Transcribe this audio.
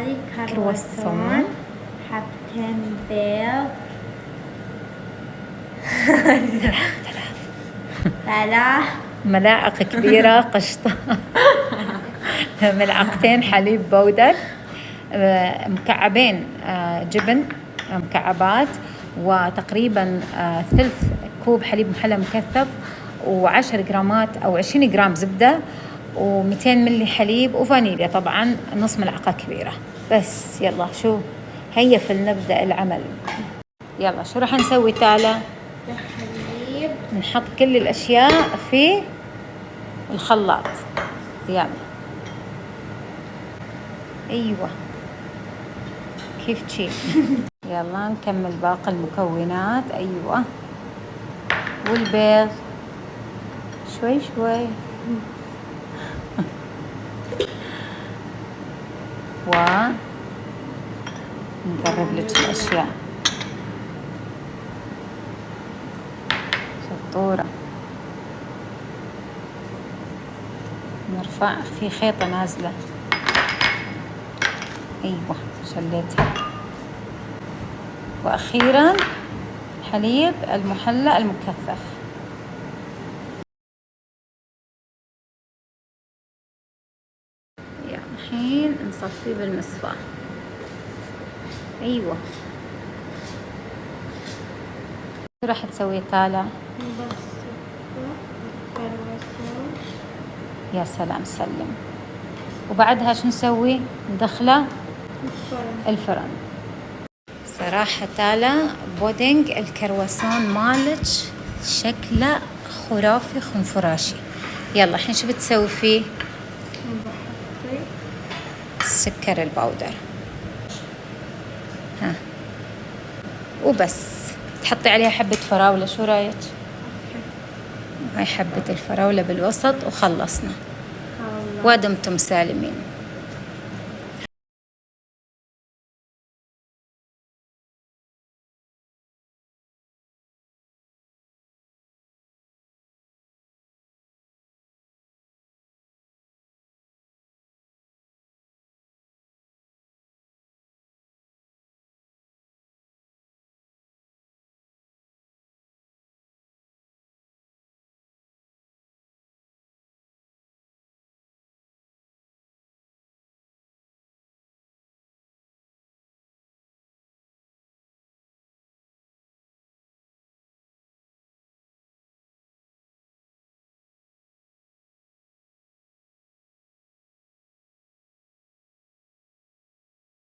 هذه كرواسون. حبتين بيض. 3 ملاعق كبيرة قشطة. ملعقتين حليب بودر، مكعبين جبن مكعبات، وتقريبا ثلث كوب حليب محلى مكثف، و10 جرامات أو 20 جرام زبدة، و200 ملي حليب، وفانيليا طبعا نص ملعقة كبيرة. بس يلا شو هيا فلنبدأ العمل. يلا شو راح نسوي تالا؟ الحليب نحط كل الأشياء في الخلاط. يلا أيوة كيف تشي. يلا نكمل باقي المكونات. أيوة، والبيض شوي شوي. ونقرب لك الأشياء. شطورة. نرفع في خيطة نازلة. أيوة شليتها. وأخيرا حليب المحلى المكثف. يعني الحين نصفيه بالمصفاة. أيوة. شو راح تسوي تالا؟ يا سلام سلم. وبعدها شو نسوي؟ ندخله الفرن. صراحة تالا بودنج الكرواسون مالك شكله خرافي خنفراشي. يلا الحين شو بتسوي فيه؟ سكر البودر. ها وبس. تحطي عليها حبة فراولة، شو رايك؟ هاي حبة الفراولة بالوسط وخلصنا. ودمتم سالمين.